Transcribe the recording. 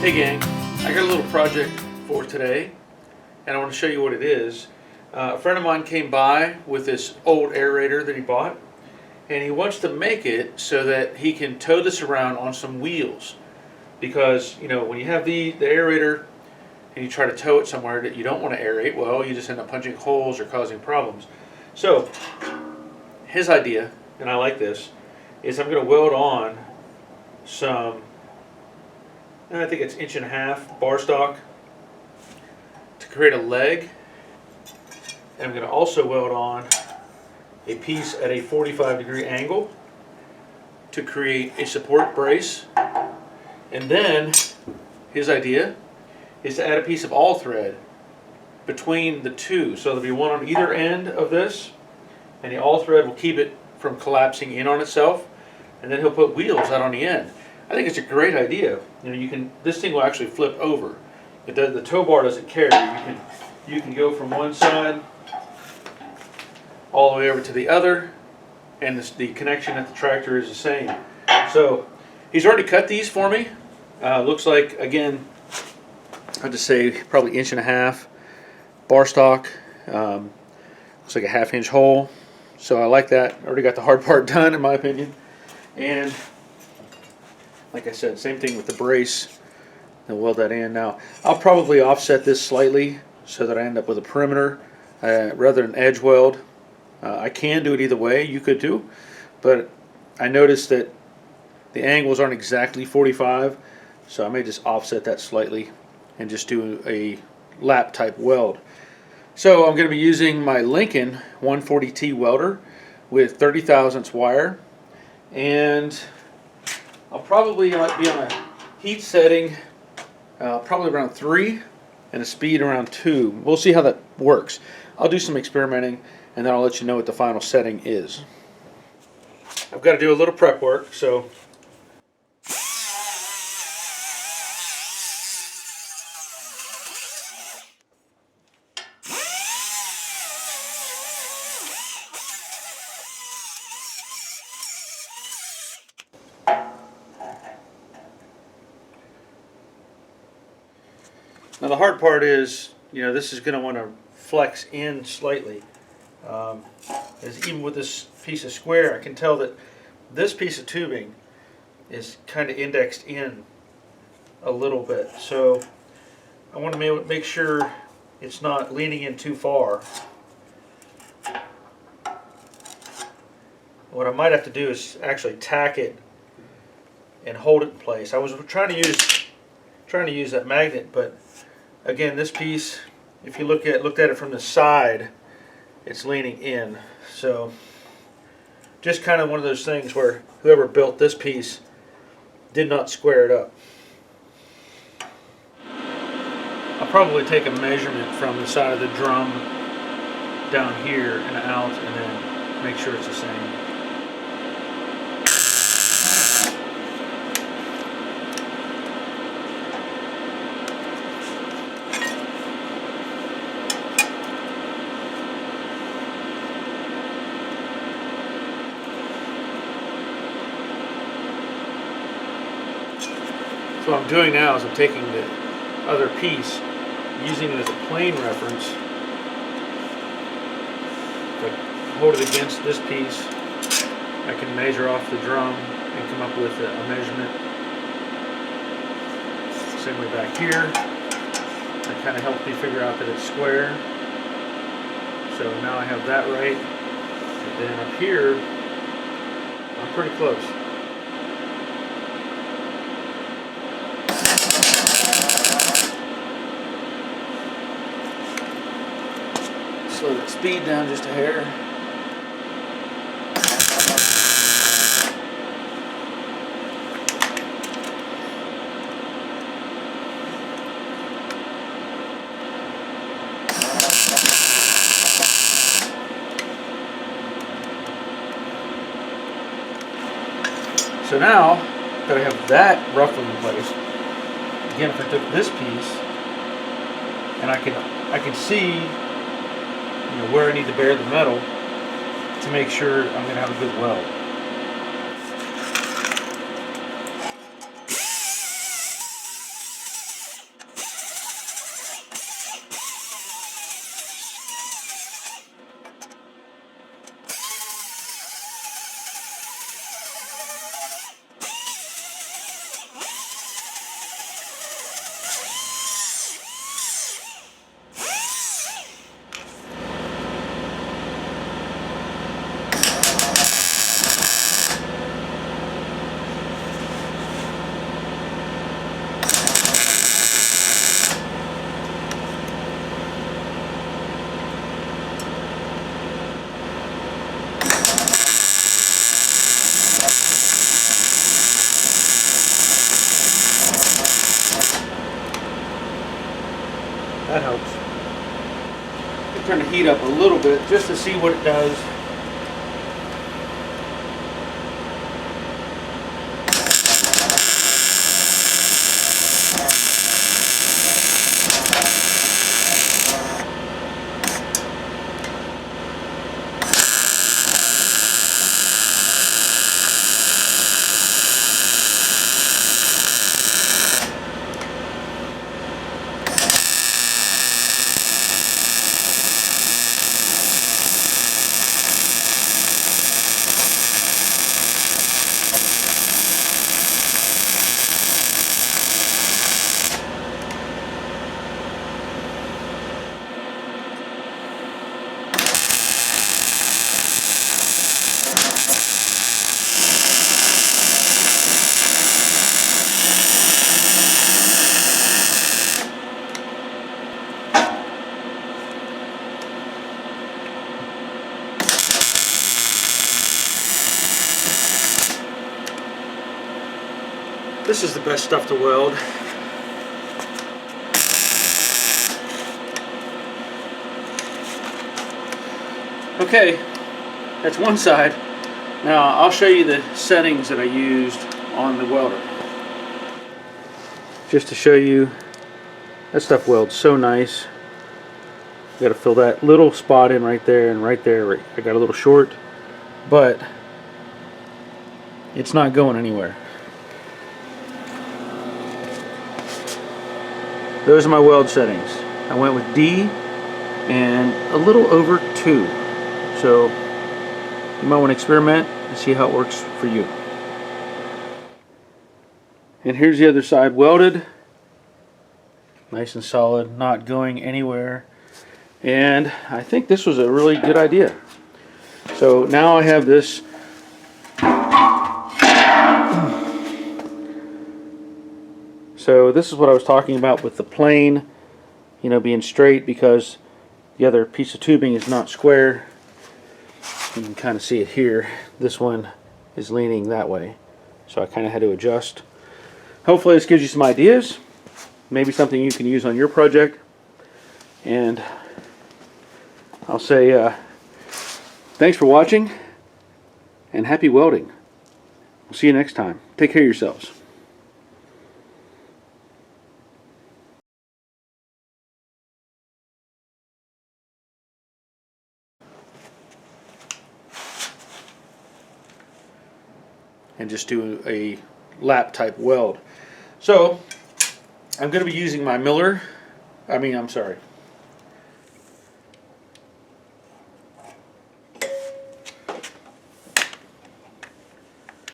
Hey gang, I got a little project for today and I want to show you what it is. A friend of mine came by with this old aerator that he bought, and he wants to make it so that he can tow this around on some wheels, because you know when you have the aerator and you try to tow it somewhere that you don't want to aerate, well, you just end up punching holes or causing problems. So his idea, and I like this, is I'm going to weld on some, and I think it's 1.5" bar stock to create a leg. And I'm going to also weld on a piece at a 45-degree angle to create a support brace. And then his idea is to add a piece of all thread between the two, so there'll be one on either end of this, and the all thread will keep it from collapsing in on itself, and then he'll put wheels out on the end. I think it's a great idea. You know, this thing will actually flip over. The tow bar doesn't carry. You can go from one side all the way over to the other, and the connection at the tractor is the same. So he's already cut these for me. Looks like, again, I'd just say probably 1.5" bar stock. Looks like a 1/2 inch hole. So I like that. Already got the hard part done, in my opinion. And like I said, same thing with the brace. And weld that in. Now I'll probably offset this slightly so that I end up with a perimeter rather than edge weld. I can do it either way. You could too, but I noticed that the angles aren't exactly 45, so I may just offset that slightly and just do a lap type weld. So I'm going to be using my Lincoln 140T welder with 30 thousandths wire, and I'll probably be on a heat setting probably around 3 and a speed around 2. We'll see how that works. I'll do some experimenting and then I'll let you know what the final setting is. I've got to do a little prep work, so now the hard part is, you know, this is going to want to flex in slightly. As even with this piece of square, I can tell that this piece of tubing is kind of indexed in a little bit. So I want to make sure it's not leaning in too far. What I might have to do is actually tack it and hold it in place. I was trying to use that magnet, but again, this piece, if you looked at it from the side, it's leaning in. So just kind of one of those things where whoever built this piece did not square it up. I'll probably take a measurement from the side of the drum down here and out, and then make sure it's the same. So what I'm doing now is I'm taking the other piece, using it as a plane reference, to hold it against this piece. I can measure off the drum and come up with a measurement. Same way back here. That kind of helps me figure out that it's square. So now I have that right. And then up here, I'm pretty close. Slow that speed down just a hair. So now that I have that roughly in place, again, if I took this piece and I can see, you know, where I need to bare the metal to make sure I'm going to have a good weld. heat up a little bit just to see what it does. This is the best stuff to weld. Okay, that's one side. Now I'll show you the settings that I used on the welder. Just to show you, that stuff welds so nice. Got to fill that little spot in right there and right there. I got a little short, but it's not going anywhere. Those are my weld settings. I went with D and a little over 2. So you might want to experiment and see how it works for you. And here's the other side welded. Nice and solid, not going anywhere. And I think this was a really good idea. So now I have this So this is what I was talking about with the plane, you know, being straight because the other piece of tubing is not square. You can kind of see it here. This one is leaning that way. So I kind of had to adjust. Hopefully this gives you some ideas. Maybe something you can use on your project. And I'll say thanks for watching and happy welding. We'll see you next time. Take care of yourselves. And just do a lap type weld. So I'm going to be using my